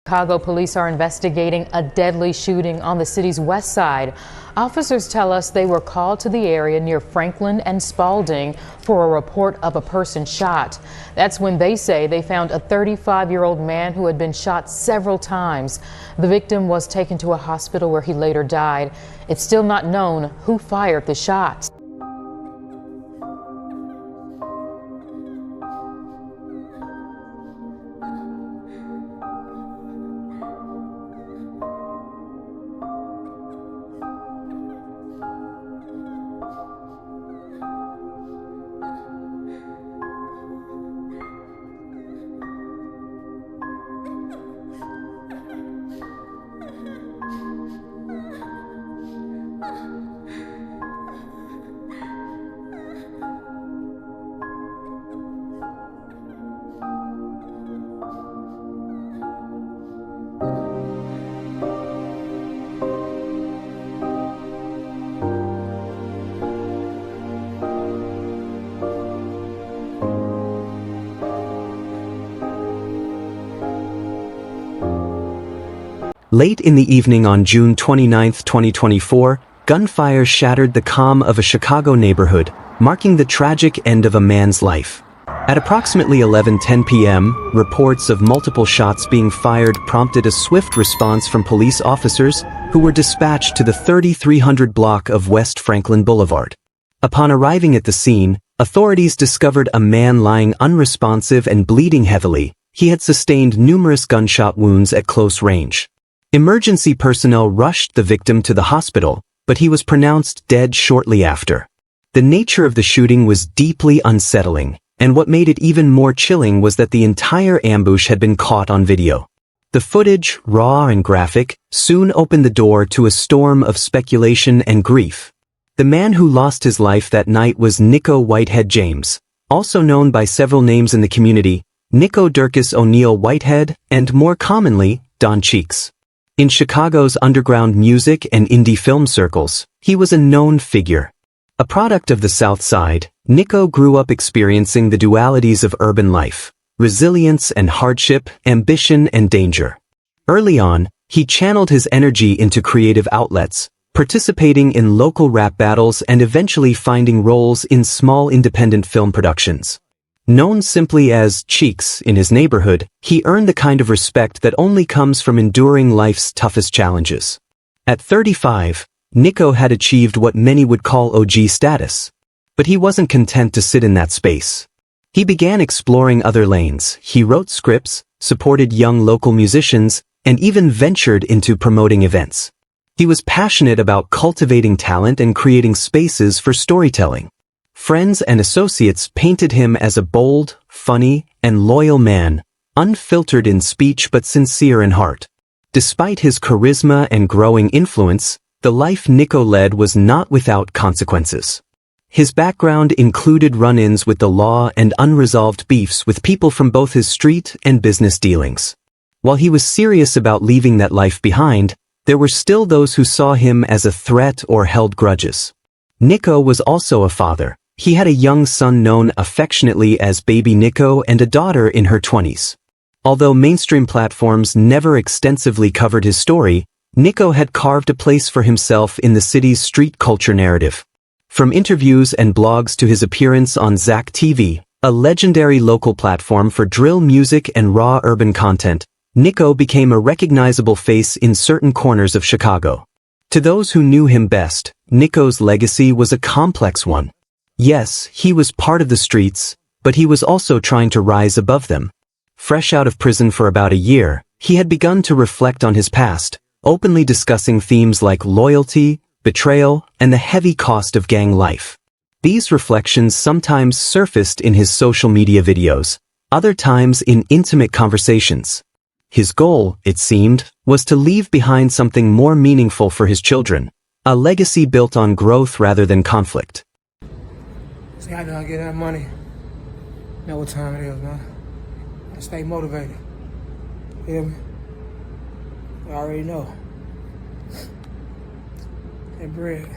Chicago police are investigating a deadly shooting on the city's west side. Officers tell us they were called to the area near Franklin and Spalding for a report of a person shot. That's when they say they found a 35-year-old man who had been shot several times. The victim was taken to a hospital where he later died. It's still not known who fired the shots. Late in the evening on June 29, 2024, gunfire shattered the calm of a Chicago neighborhood, marking the tragic end of a man's life. At approximately 11:10 p.m., reports of multiple shots being fired prompted a swift response from police officers who were dispatched to the 3300 block of West Franklin Boulevard. Upon arriving at the scene, authorities discovered a man lying unresponsive and bleeding heavily. He had sustained numerous gunshot wounds at close range. Emergency personnel rushed the victim to the hospital, but he was pronounced dead shortly after. The nature of the shooting was deeply unsettling, and what made it even more chilling was that the entire ambush had been caught on video. The footage, raw and graphic, soon opened the door to a storm of speculation and grief. The man who lost his life that night was Niko Whitehead James, also known by several names in the community, Niko Durkis O'Neill Whitehead, and more commonly, Don Cheeks. In Chicago's underground music and indie film circles, he was a known figure. A product of the South Side, Niko grew up experiencing the dualities of urban life, resilience and hardship, ambition and danger. Early on, he channeled his energy into creative outlets, participating in local rap battles and eventually finding roles in small independent film productions. Known simply as Cheeks in his neighborhood, he earned the kind of respect that only comes from enduring life's toughest challenges. At 35, Niko had achieved what many would call OG status. But he wasn't content to sit in that space. He began exploring other lanes. He wrote scripts, supported young local musicians, and even ventured into promoting events. He was passionate about cultivating talent and creating spaces for storytelling. Friends and associates painted him as a bold, funny, and loyal man, unfiltered in speech but sincere in heart. Despite his charisma and growing influence, the life Niko led was not without consequences. His background included run-ins with the law and unresolved beefs with people from both his street and business dealings. While he was serious about leaving that life behind, there were still those who saw him as a threat or held grudges. Niko was also a father. He had a young son known affectionately as Baby Niko and a daughter in her 20s. Although mainstream platforms never extensively covered his story, Niko had carved a place for himself in the city's street culture narrative. From interviews and blogs to his appearance on Zack TV, a legendary local platform for drill music and raw urban content, Niko became a recognizable face in certain corners of Chicago. To those who knew him best, Niko's legacy was a complex one. Yes, he was part of the streets, but he was also trying to rise above them. Fresh out of prison for about a year, he had begun to reflect on his past, openly discussing themes like loyalty, betrayal, and the heavy cost of gang life. These reflections sometimes surfaced in his social media videos, other times in intimate conversations. His goal, it seemed, was to leave behind something more meaningful for his children, a legacy built on growth rather than conflict. See, I gotta get that money. Know what time it is, man. I stay motivated. Feel me? You already know. That bread.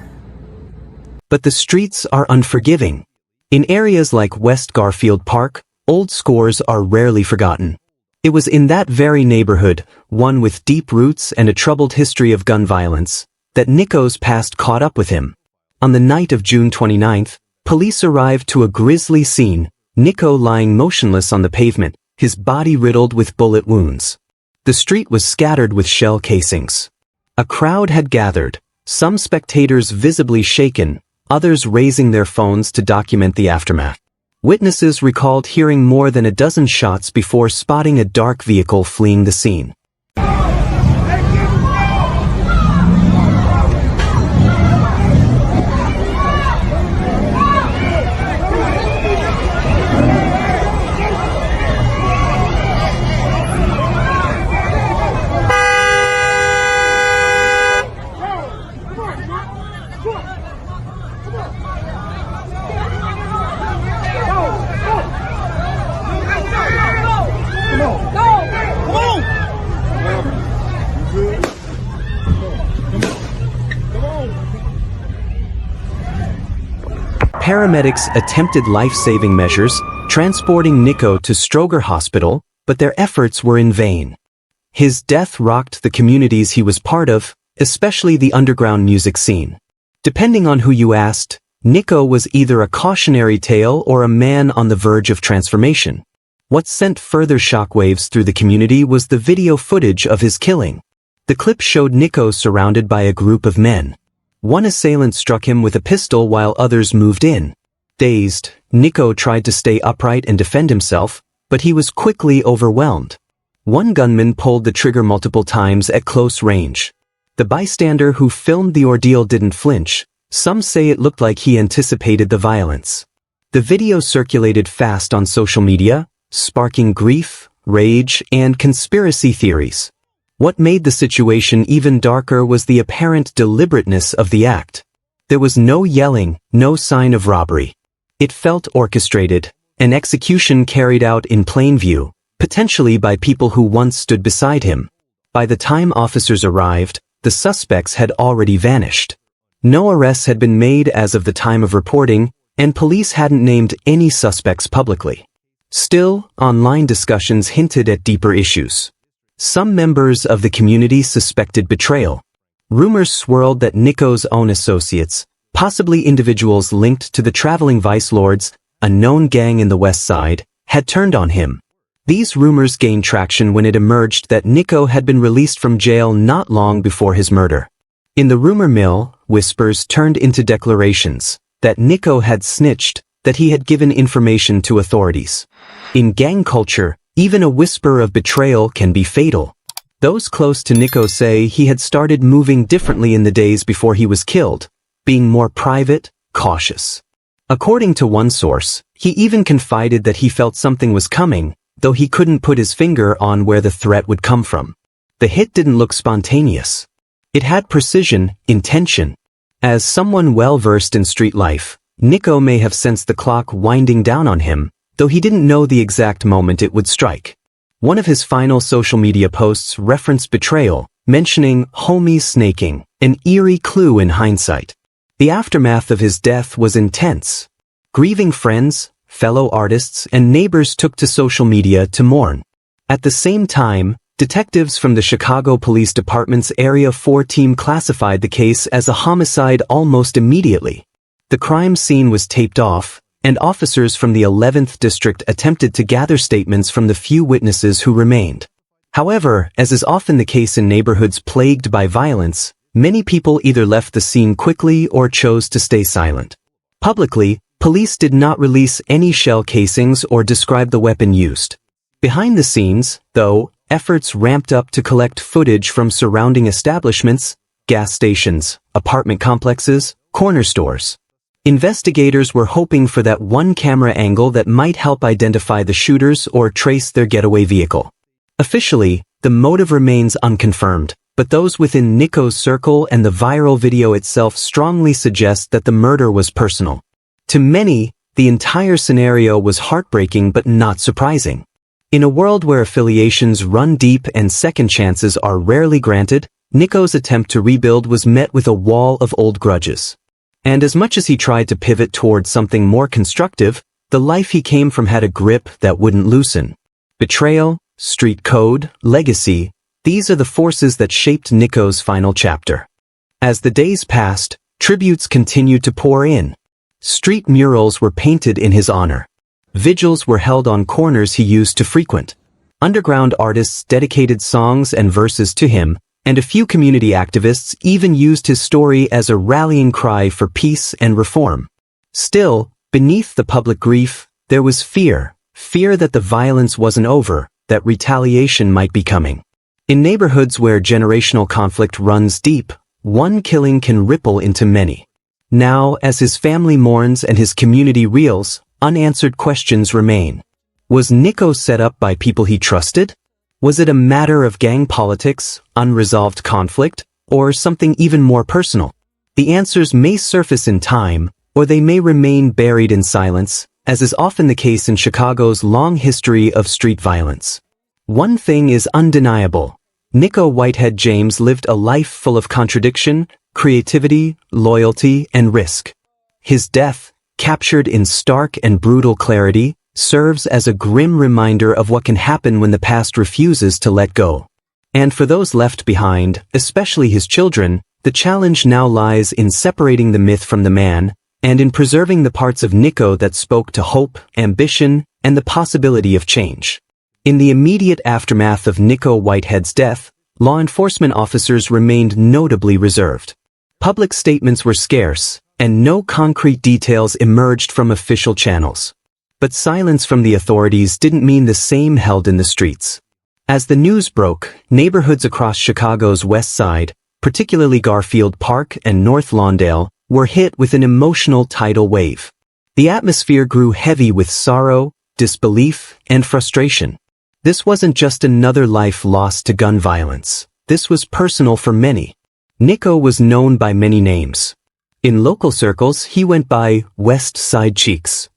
But the streets are unforgiving. In areas like West Garfield Park, old scores are rarely forgotten. It was in that very neighborhood, one with deep roots and a troubled history of gun violence, that Niko's past caught up with him. On the night of June 29th, police arrived to a grisly scene, Niko lying motionless on the pavement, his body riddled with bullet wounds. The street was scattered with shell casings. A crowd had gathered, some spectators visibly shaken, others raising their phones to document the aftermath. Witnesses recalled hearing more than a dozen shots before spotting a dark vehicle fleeing the scene. Paramedics attempted life-saving measures, transporting Niko to Stroger Hospital, but their efforts were in vain. His death rocked the communities he was part of, especially the underground music scene. Depending on who you asked, Niko was either a cautionary tale or a man on the verge of transformation. What sent further shockwaves through the community was the video footage of his killing. The clip showed Niko surrounded by a group of men. One assailant struck him with a pistol while others moved in. Dazed, Niko tried to stay upright and defend himself, but he was quickly overwhelmed. One gunman pulled the trigger multiple times at close range. The bystander who filmed the ordeal didn't flinch. Some say it looked like he anticipated the violence. The video circulated fast on social media, sparking grief, rage, and conspiracy theories. What made the situation even darker was the apparent deliberateness of the act. There was no yelling, no sign of robbery. It felt orchestrated, an execution carried out in plain view, potentially by people who once stood beside him. By the time officers arrived, the suspects had already vanished. No arrests had been made as of the time of reporting, and police hadn't named any suspects publicly. Still, online discussions hinted at deeper issues. Some members of the community suspected betrayal. Rumors swirled that Niko's own associates, possibly individuals linked to the traveling vice lords, a known gang in the West Side, had turned on him. These rumors gained traction when it emerged that Niko had been released from jail not long before his murder. In the rumor mill, whispers turned into declarations that Niko had snitched, that he had given information to authorities. In gang culture, even a whisper of betrayal can be fatal. Those close to Niko say he had started moving differently in the days before he was killed, being more private, cautious. According to one source, he even confided that he felt something was coming, though he couldn't put his finger on where the threat would come from. The hit didn't look spontaneous. It had precision, intention. As someone well-versed in street life, Niko may have sensed the clock winding down on him, though he didn't know the exact moment it would strike. One of his final social media posts referenced betrayal, mentioning homies snaking, an eerie clue in hindsight. The aftermath of his death was intense. Grieving friends, fellow artists, and neighbors took to social media to mourn. At the same time, detectives from the Chicago Police Department's Area 4 team classified the case as a homicide almost immediately. The crime scene was taped off, and officers from the 11th District attempted to gather statements from the few witnesses who remained. However, as is often the case in neighborhoods plagued by violence, many people either left the scene quickly or chose to stay silent. Publicly, police did not release any shell casings or describe the weapon used. Behind the scenes, though, efforts ramped up to collect footage from surrounding establishments, gas stations, apartment complexes, corner stores. Investigators were hoping for that one camera angle that might help identify the shooters or trace their getaway vehicle. Officially, the motive remains unconfirmed, but those within Niko's circle and the viral video itself strongly suggest that the murder was personal. To many, the entire scenario was heartbreaking but not surprising. In a world where affiliations run deep and second chances are rarely granted, Niko's attempt to rebuild was met with a wall of old grudges. And as much as he tried to pivot toward something more constructive, the life he came from had a grip that wouldn't loosen. Betrayal, street code, legacy, these are the forces that shaped Niko's final chapter. As the days passed, tributes continued to pour in. Street murals were painted in his honor. Vigils were held on corners he used to frequent. Underground artists dedicated songs and verses to him, and a few community activists even used his story as a rallying cry for peace and reform. Still, beneath the public grief, there was fear that the violence wasn't over, that retaliation might be coming. In neighborhoods where generational conflict runs deep, one killing can ripple into many. Now, as his family mourns and his community reels, unanswered questions remain. Was Niko set up by people he trusted? Was it a matter of gang politics, unresolved conflict, or something even more personal? The answers may surface in time, or they may remain buried in silence, as is often the case in Chicago's long history of street violence. One thing is undeniable. Niko Whitehead James lived a life full of contradiction, creativity, loyalty, and risk. His death, captured in stark and brutal clarity, serves as a grim reminder of what can happen when the past refuses to let go. And for those left behind, especially his children, the challenge now lies in separating the myth from the man, and in preserving the parts of Niko that spoke to hope, ambition, and the possibility of change. In the immediate aftermath of Niko Whitehead's death, law enforcement officers remained notably reserved. Public statements were scarce, and no concrete details emerged from official channels. But silence from the authorities didn't mean the same held in the streets. As the news broke, neighborhoods across Chicago's west side, particularly Garfield Park and North Lawndale, were hit with an emotional tidal wave. The atmosphere grew heavy with sorrow, disbelief, and frustration. This wasn't just another life lost to gun violence. This was personal for many. Niko was known by many names. In local circles, he went by West Side Cheeks.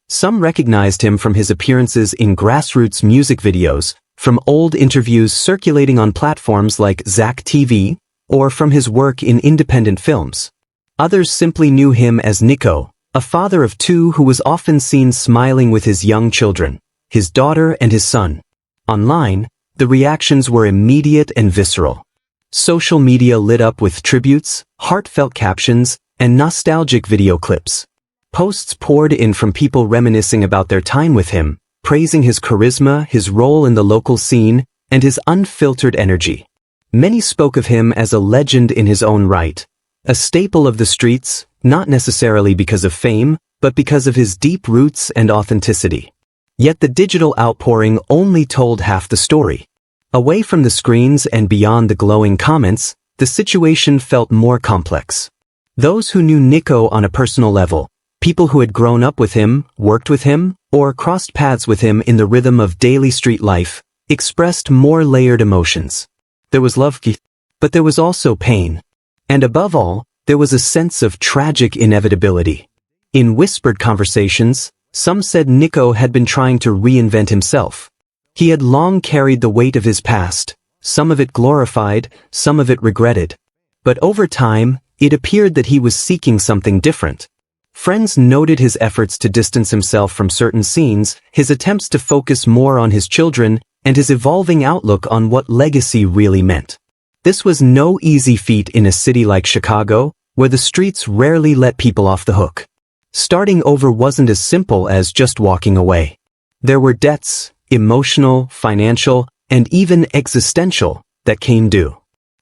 Some recognized him from his appearances in grassroots music videos, from old interviews circulating on platforms like Zack TV, or from his work in independent films. Others simply knew him as Niko, a father of two who was often seen smiling with his young children, his daughter and his son. Online, the reactions were immediate and visceral. Social media lit up with tributes, heartfelt captions, and nostalgic video clips. Posts poured in from people reminiscing about their time with him, praising his charisma, his role in the local scene, and his unfiltered energy. Many spoke of him as a legend in his own right, a staple of the streets, not necessarily because of fame, but because of his deep roots and authenticity. Yet the digital outpouring only told half the story. Away from the screens and beyond the glowing comments, the situation felt more complex. Those who knew Niko on a personal level, people who had grown up with him, worked with him, or crossed paths with him in the rhythm of daily street life, expressed more layered emotions. There was love, but there was also pain. And above all, there was a sense of tragic inevitability. In whispered conversations, some said Niko had been trying to reinvent himself. He had long carried the weight of his past, some of it glorified, some of it regretted. But over time, it appeared that he was seeking something different. Friends noted his efforts to distance himself from certain scenes, his attempts to focus more on his children, and his evolving outlook on what legacy really meant. This was no easy feat in a city like Chicago, where the streets rarely let people off the hook. Starting over wasn't as simple as just walking away. There were debts, emotional, financial, and even existential, that came due.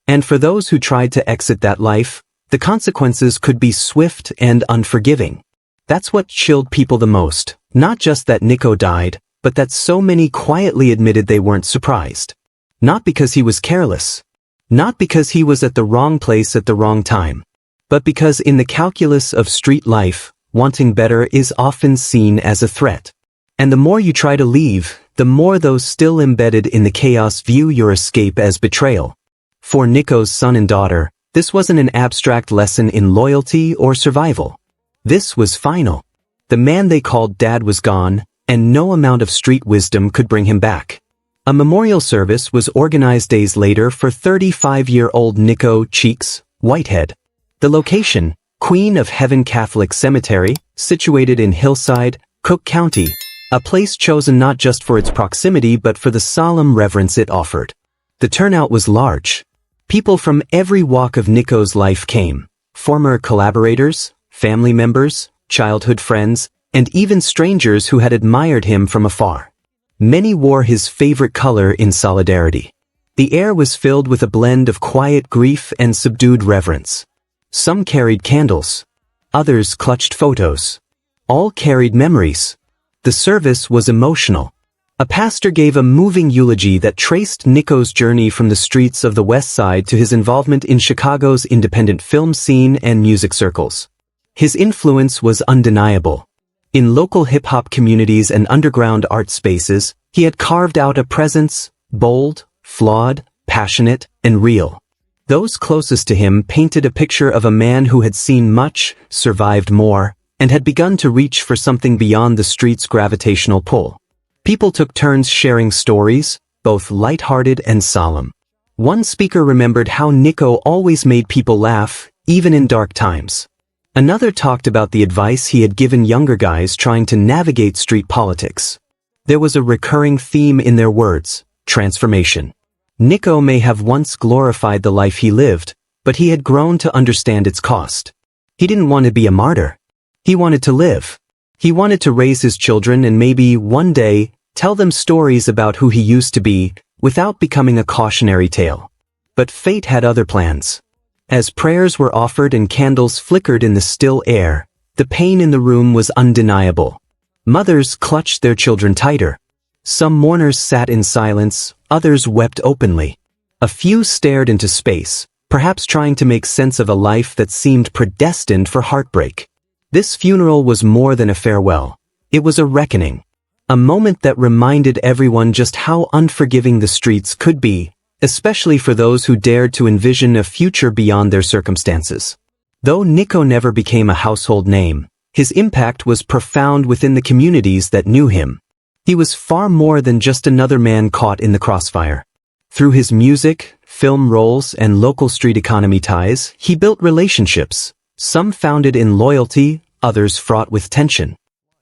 And for those who tried to exit that life, the consequences could be swift and unforgiving. That's what chilled people the most, not just that Niko died, but that so many quietly admitted they weren't surprised. Not because he was careless. Not because he was at the wrong place at the wrong time. But because in the calculus of street life, wanting better is often seen as a threat. And the more you try to leave, the more those still embedded in the chaos view your escape as betrayal. For Niko's son and daughter, this wasn't an abstract lesson in loyalty or survival. This was final. The man they called Dad was gone, and no amount of street wisdom could bring him back. A memorial service was organized days later for 35-year-old Niko Cheeks Whitehead. The location, Queen of Heaven Catholic Cemetery, situated in Hillside, Cook County, a place chosen not just for its proximity but for the solemn reverence it offered. The turnout was large. People from every walk of Niko's life came, former collaborators, family members, childhood friends, and even strangers who had admired him from afar. Many wore his favorite color in solidarity. The air was filled with a blend of quiet grief and subdued reverence. Some carried candles. Others clutched photos. All carried memories. The service was emotional. A pastor gave a moving eulogy that traced Niko's journey from the streets of the West Side to his involvement in Chicago's independent film scene and music circles. His influence was undeniable. In local hip-hop communities and underground art spaces, he had carved out a presence, bold, flawed, passionate, and real. Those closest to him painted a picture of a man who had seen much, survived more, and had begun to reach for something beyond the street's gravitational pull. People took turns sharing stories, both lighthearted and solemn. One speaker remembered how Niko always made people laugh, even in dark times. Another talked about the advice he had given younger guys trying to navigate street politics. There was a recurring theme in their words: transformation. Niko may have once glorified the life he lived, but he had grown to understand its cost. He didn't want to be a martyr. He wanted to live. He wanted to raise his children and maybe, one day, tell them stories about who he used to be, without becoming a cautionary tale. But fate had other plans. As prayers were offered and candles flickered in the still air, the pain in the room was undeniable. Mothers clutched their children tighter. Some mourners sat in silence, others wept openly. A few stared into space, perhaps trying to make sense of a life that seemed predestined for heartbreak. This funeral was more than a farewell. It was a reckoning. A moment that reminded everyone just how unforgiving the streets could be, especially for those who dared to envision a future beyond their circumstances. Though Niko never became a household name, his impact was profound within the communities that knew him. He was far more than just another man caught in the crossfire. Through his music, film roles, and local street economy ties, he built relationships, some founded in loyalty, others fraught with tension.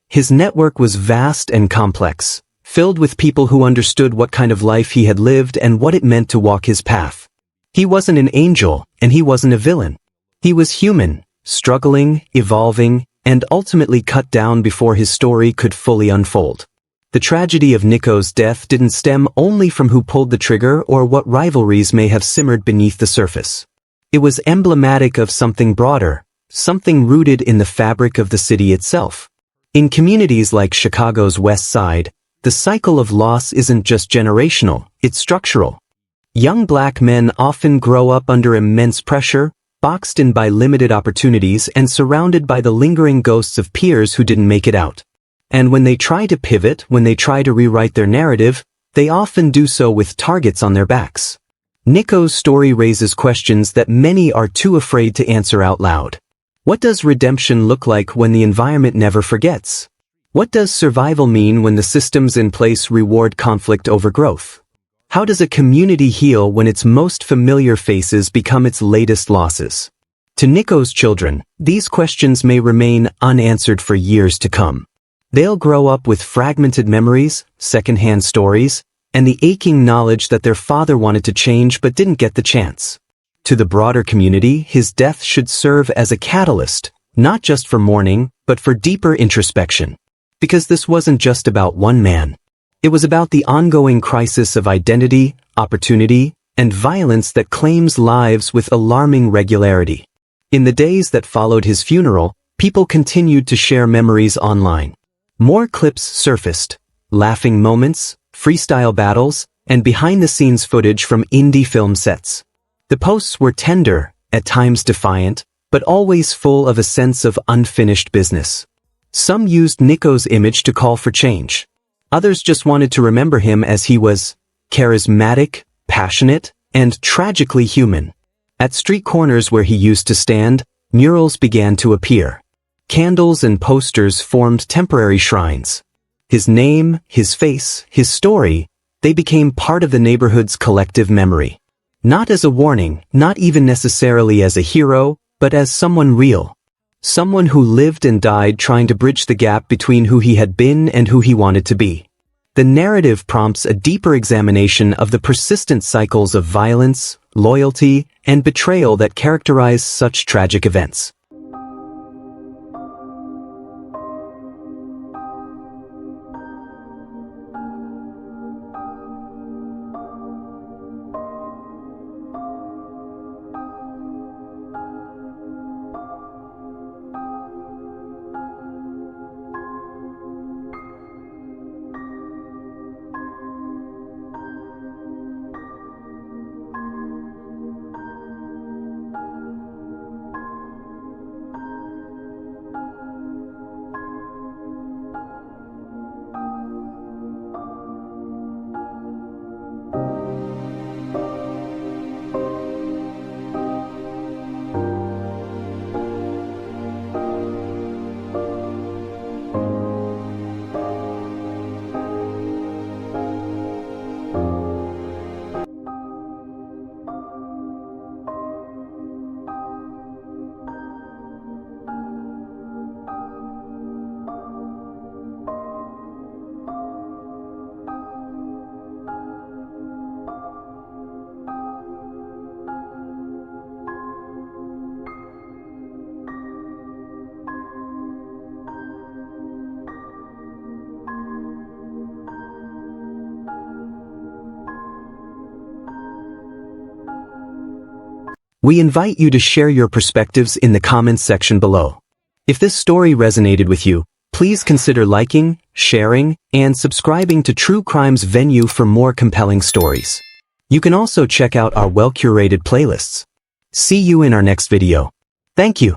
His network was vast and complex, filled with people who understood what kind of life he had lived and what it meant to walk his path. He wasn't an angel, and he wasn't a villain. He was human, struggling, evolving, and ultimately cut down before his story could fully unfold. The tragedy of Niko's death didn't stem only from who pulled the trigger or what rivalries may have simmered beneath the surface. It was emblematic of something broader, something rooted in the fabric of the city itself. In communities like Chicago's West Side, the cycle of loss isn't just generational, it's structural. Young black men often grow up under immense pressure, boxed in by limited opportunities and surrounded by the lingering ghosts of peers who didn't make it out. And when they try to pivot, when they try to rewrite their narrative, they often do so with targets on their backs. Niko's story raises questions that many are too afraid to answer out loud. What does redemption look like when the environment never forgets? What does survival mean when the systems in place reward conflict over growth? How does a community heal when its most familiar faces become its latest losses? To Niko's children, these questions may remain unanswered for years to come. They'll grow up with fragmented memories, secondhand stories, and the aching knowledge that their father wanted to change but didn't get the chance. To the broader community, his death should serve as a catalyst, not just for mourning, but for deeper introspection. Because this wasn't just about one man. It was about the ongoing crisis of identity, opportunity, and violence that claims lives with alarming regularity. In the days that followed his funeral, people continued to share memories online. More clips surfaced, laughing moments, freestyle battles, and behind-the-scenes footage from indie film sets. The posts were tender, at times defiant, but always full of a sense of unfinished business. Some used Niko's image to call for change. Others just wanted to remember him as he was charismatic, passionate, and tragically human. At street corners where he used to stand, murals began to appear. Candles and posters formed temporary shrines. His name, his face, his story, they became part of the neighborhood's collective memory. Not as a warning, not even necessarily as a hero, but as someone real. Someone who lived and died trying to bridge the gap between who he had been and who he wanted to be. The narrative prompts a deeper examination of the persistent cycles of violence, loyalty, and betrayal that characterize such tragic events. We invite you to share your perspectives in the comments section below. If this story resonated with you, please consider liking, sharing, and subscribing to True Crime's Venue for more compelling stories. You can also check out our well-curated playlists. See you in our next video. Thank you.